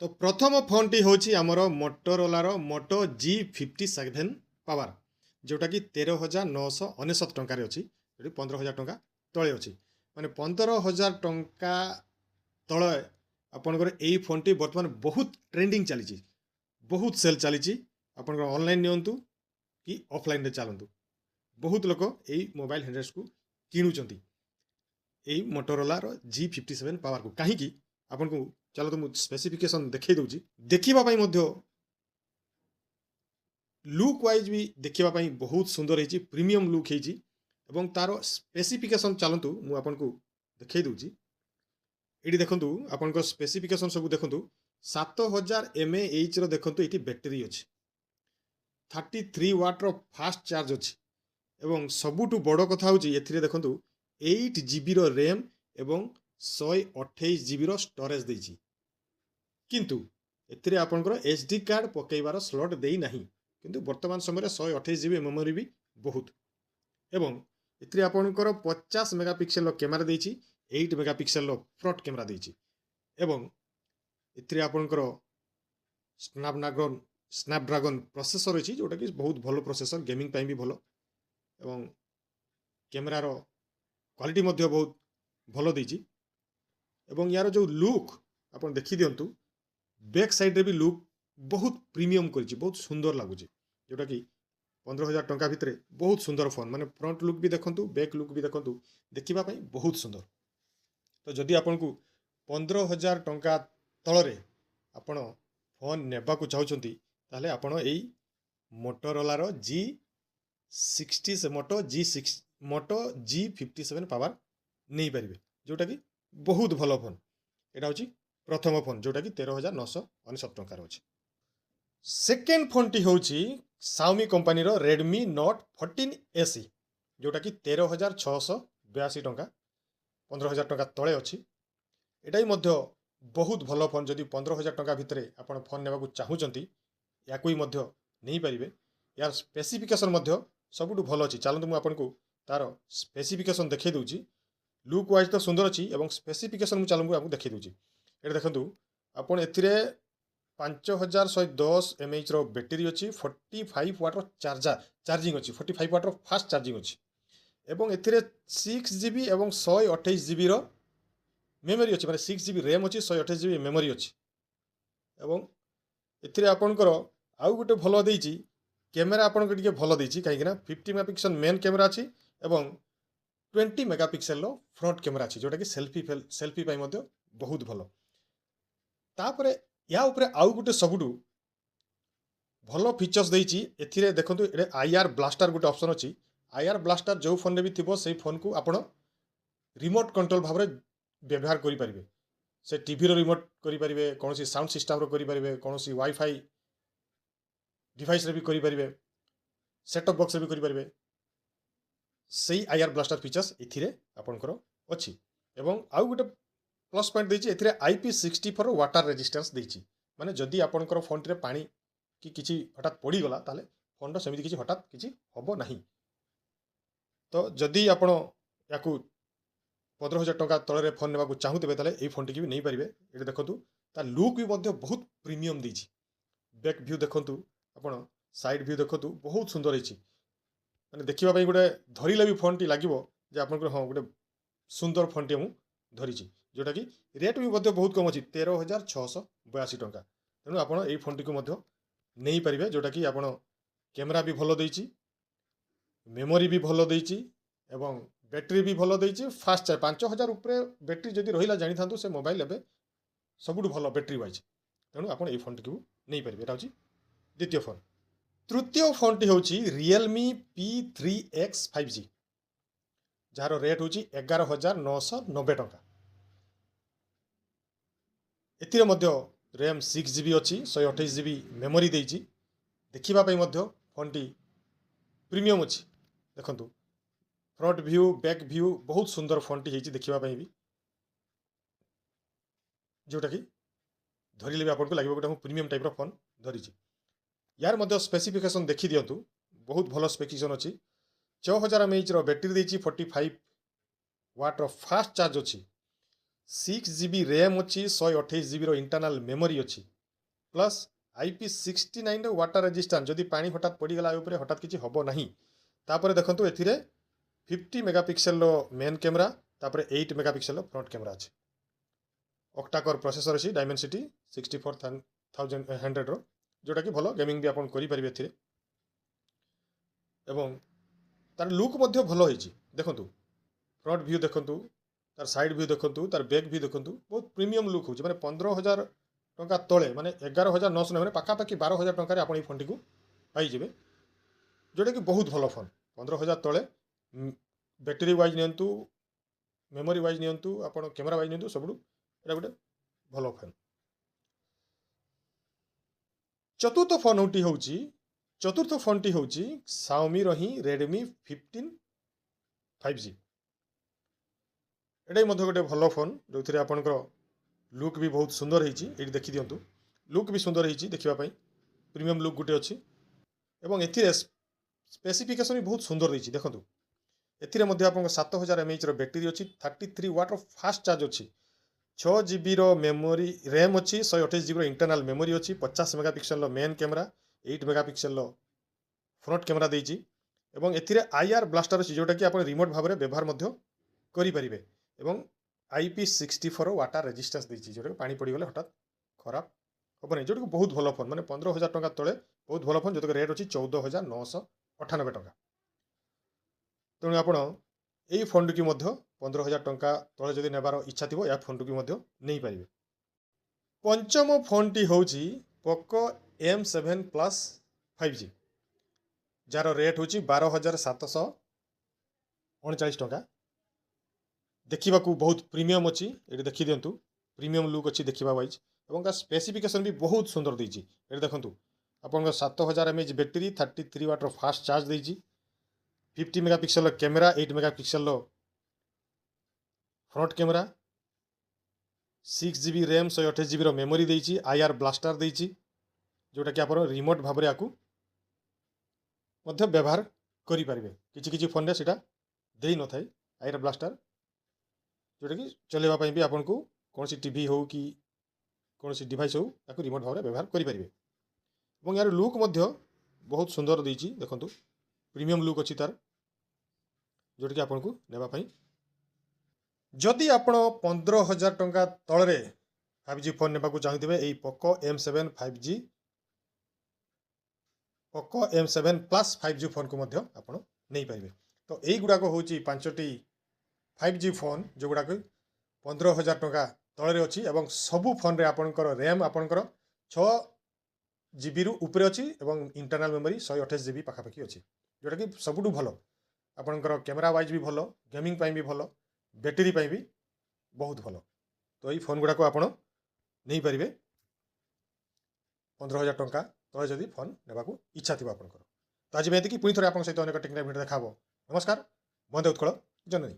तो प्रथम phone T हूँ आमर मोटोरोलार मोटो G57 पावर जोटा कि 13,999 टंकार अच्छी 15,000 टंका तले अच्छी माने 15,000 टंका तले आपंकर यही फोन टी बर्तमान बहुत ट्रेंडिंग चली बहुत सेल चली आप ऑनलाइन नियंतु कि ऑफलाइन चलतु बहुत लोक यही मोबाइल हैंडसेट को किणुंट यही मोटोरोलार G57 पावर को कहीं आपन को चलो तो मुझे स्पेसिफिकेशन देखई दूची देखिबा लुक वाइज भी देखिबा बहुत सुंदर है प्रीमियम लुक है एवं तार स्पेसिफिकेशन चलतु मु आपन को देखई दूची एटी देखंतु आपन को स्पेसिफिकेशन सब देखंतु 7000 mAh रो देखंतु एटी बैटरी अछि 33 वाट रो फास्ट चार्ज अछि एवं सबुटु बड़ कथा होची एथिरे देखंतु 8 GB रो रैम एवं 128 GB रो स्टोरेज देछि किंतु एथिरे आपनकर एचडी कार्ड पकेइबार स्लॉट देई नाही किंतु वर्तमान समय 128 GB मेमोरी भी बहुत एवं एथिरे आपनकर 50 मेगापिक्सल कैमरा देछि 8 मेगापिक्सल फ्रंट कैमरा देछि एवं एथिरे आपनकर स्नैपड्रैगन प्रोसेसर अछि जोटा कि बहुत भलो प्रोसेसर गेमिंग टाइम भी भलो एवं कैमरा रो क्वालिटी मध्ये बहुत भलो देछि एवं यार जो लुक आपन देखि दियंतु बैक साइड रे भी लुक बहुत प्रीमियम करिछि बहुत सुंदर लागुछि जोटा कि 15,000 टंका भितरे बहुत सुंदर फोन माने फ्रंट लुक भी देखंतु बैक लुक भी देखंतु देखिबा पई बहुत सुंदर तो जदि आपन को 15,000 टंका तळरे आपण फोन नेबा को चाहउछंती ताले आपण एई मोटोरोला रो G60 से मोटो G57 पावर नहीं पारिबे जोटा कि बहुत भलो फोन एटा होची प्रथम फोन जोटा कि 13,999 टंकार अछि सेकेंड फोन टी होची Xiaomi कंपनी रो Redmi Note 14 SE जोटा कि 13,682 टंका 15,000 टंका तळे अछि एटा ही मध्य बहुत भलो फोन जदि 15,000 टंका भितरे आपण फोन नेबा को चाहूचंती याकू ही मध्य नहीं पारिबे यार स्पेसिफिकेशन मध्य सबुठु भलो अछि चलंतु मु आपण को तार स्पेसिफिकेशन देखै दोची लुक वाइज तो सुंदर अछि एवं स्पेसिफिकेशन मु चलंतु आपको देखै दोची एटा देखंतु आपण एथिरे 5110 mAh रो बैटरी अछि 45 वाट रो चार्जिंग अछि 45 वाट रो फास्ट चार्जिंग अछि एवं एथिरे 6 GB एवं 128 GB रो मेमोरी अछि माने 6 GB रैम अछि 128 GB मेमोरी अछि एवं एथिरे आपनकर आउ गुटे भलो देइछि कैमरा आपन को टिके भलो देइछि काहे कि ना 50 मेगापिक्सल मेन कैमरा अछि एवं 20 मेगापिक्सल रो फ्रंट कैमरा अछि जोटा कि सेल्फी पाई मध्ये बहुत भलो तापरे या ऊपर आउ गुटे सबुडु भलो फीचर्स देइछि एथिरे देखंतु एरे आईआर ब्लास्टर गुटे ऑप्शन अछि आईआर ब्लास्टर जो फोन रे भी थिबो सेही फोन को आपण रिमोट कंट्रोल भाबरे व्यवहार करि परिबे से टीवी रो रिमोट करि परिबे कोनोसी साउंड सिस्टम रो करि परिबे कोनोसी वाईफाई डिवाइस रे भी करि परिबे सेट टॉप बॉक्स रे भी करि परिबे सेही आईआर ब्लास्टर फीचर्स एथिरे आपनकर अछि एवं आउ गुटे प्लस पॉइंट देछि एथिरे IP64 वाटर रेजिस्टेंस देछि माने जदि आपनकर फोन रे पानी कि किछि हठात पड़ी गला ताले फोन रो समिति किछि हठात किछि हबो नाही तो जदि आपण याकू 15,000 टंका तळे फोन नेबा को चाहूतबे ताले एई फोन टी भी नहीं पारिबे एटा देखंतु ता लुक भी मध्ये बहुत प्रीमियम देछि बैक व्यू देखंतु आपण साइड व्यू देखंतु बहुत सुंदर हिछि माने देखिबा पई गुटे धरिले भी फोन टी लागिवो जे आपनकर हां गुटे सुंदर फोन टी मु धरिछि जोटा कि रेट भी मध्ये बहुत कम अछि 13,682 टंका तेणु आपण एई फोन टी को मध्ये नहीं पारिबे जोटा कि आपण कैमरा भी भलो देछि मेमोरी भी भलो देछि एवं बैटरी भी भलो देछि फास्ट चार्ज 5,000 ऊपर बैटरी जदि रहिला जानि थांतु से मोबाइल एबे सबुठु भलो बैटरी वाइज तेणु आपण एई फोन टी को नहीं पारिबे एटा होछि द्वितीय फोन तृतीय फोन टी होछि Realme P3X 5G जार रेट होछि 11,990 टंका एथिरे मध्य रैम 6 GB अछि 128 GB मेमोरी देछि देखिबा पई मध्य फोन टी प्रीमियम अछि देखंतु फ्रंट व्यू बैक व्यू बहुत सुंदर फोन टी हेछि देखिबा पई भी जोटा कि धरिले भी आपन को लागिबो गोटा प्रीमियम टाइप रो फोन धरिछि यार मध्य स्पेसिफिकेशन देखि दियंतु बहुत भलो स्पेसिफिकेशन अछि 6000 mAh रो बैटरी देछि 45 वाट रो फास्ट चार्ज अछि 6 GB RAM अच्छी 128 GB इंटरनल मेमोरी अच्छी प्लस IP69 वाटर रेजिस्टेंस जदि पानी हठात पड़गला उपरे हठात किसी हम ना तापर देखो ए 50 मेगापिक्सेल मेन कैमरा तापर 8 मेगापिक्सेल फ्रंट कैमरा अच्छे ऑक्टा-कोर प्रोसेसर अच्छी डायमेंसिटी 64100 जोटा कि भलो गेमिंग भी आपन करि परिबे एथिरे एवं तार लुक मध्य भलो होइछि देखंतु फ्रंट व्यू देखंतु तार साइड व्यू देखंतु तार बैक व्यू देखंतु बहुत प्रीमियम लुक होछि माने 15000 टंका तळे माने 11900 माने पाखा पाखी 12000 टंका रे आपन ई फोन टी को पाई जेबे जोटा कि बहुत भलो फोन 15000 तळे बैटरी वाइज नियंतु मेमोरी वाइज नियंतु आपन कैमरा वाइज नियंतु सबडू एटा गोटे भलो फोन चतुर्थ फोन टी होची Xiaomi रही Redmi 15 5G एटा मध्य गोटे भलो फोन जो थिरे आपनकर लुक भी बहुत सुंदर होईची एटी देखि दियंतु लुक भी सुंदर होईची देखिबा पई प्रीमियम लुक गोटे अछि एवं एथिरे स्पेसिफिकेशन भी बहुत सुंदर देछि देखंतु एथिरे मध्य आपन 7000 mAh रो बैटरी अछि 33 वाट रो फास्ट चार्ज अछि 6 GB रो मेमोरी रैम अच्छी 128 GB इंटरनल मेमोरी अच्छी 50 megapixel main camera 8 megapixel front camera देइछि एवं एथिरे IR ब्लास्टर अछि जोटा कि आपण रिमोट भाबरे व्यवहार मध्य करि परिबे एवं IP64 वाटर रेजिस्टेंस देइछि जोटा कि पानी पड़ी गले हठात खराब होबनी जोटा कि बहुत भलो फोन माने 15000 टंका तळे बहुत भलो फोन जोटा कि रेट अछि 14998 टंका तेणु आपण एई फोन की मध्य 15000 टंका तळे जदि नेबार इच्छा थिबो या फोन की मध्य नै पारिबे पंचम फोन टी होची Poco M7 Plus 5G जार रेट होची 12739 टंका देखिबा को बहुत प्रीमियम अछि एटी देखि दियंतु प्रीमियम लुक अछि देखिबा वाइज एवं का स्पेसिफिकेशन भी बहुत सुंदर देछि एटी देखंतु आपन 7000 mAh बैटरी 33 वाट रो फास्ट चार्ज देछि 50 megapixel camera 8 megapixel front camera 6 GB RAM 128 GB रो मेमोरी देछि IR ब्लास्टर देछि जोटा कि आपण रिमोट भाबरे आकू मध्य व्यवहार करि परिबे किछि किछि फोन रे सेटा देई न थाई IR ब्लास्टर जोटा कि चलेबा पई भी आपण को कोनसी टीवी हो कि कोनसी डिवाइस हो ताकू रिमोट भाबरे व्यवहार करि परिबे एवं यार लुक मध्य बहुत सुंदर देछि देखंतु प्रीमियम लुक अछि तार जोटा कि आपण को नेबा पई जदि आपण 15000 टंका तळे 5G फोन नेबा को चाहथिबे एई Poco M7 Plus 5G phone को मध्य आपण नै पाइबे तो एई गुडा को होची पांचटी 5G फोन जो गुडा को 15000 टंका तळे अछि एवं सबु फोन रे आपनकर रैम आपनकर 6 GB रु ऊपर अछि एवं इंटरनल मेमोरी 128 GB पाखा पाखी अछि जोटा कि सबुडु भलो आपनकर कैमरा वाइज भी भलो गेमिंग पई भी भलो बैटरी पई भी बहुत भलो तो ये फोन गुडा को आपण नहीं पारिबे 15000 टंका तळे जदि फोन नेबा को इच्छा थिबा आपनकर तो आज मैं एति कि पुनी थरे आपन सहित अनेक टेक्निकल वीडियो देखाबो नमस्कार बंदे उत्कल जननी।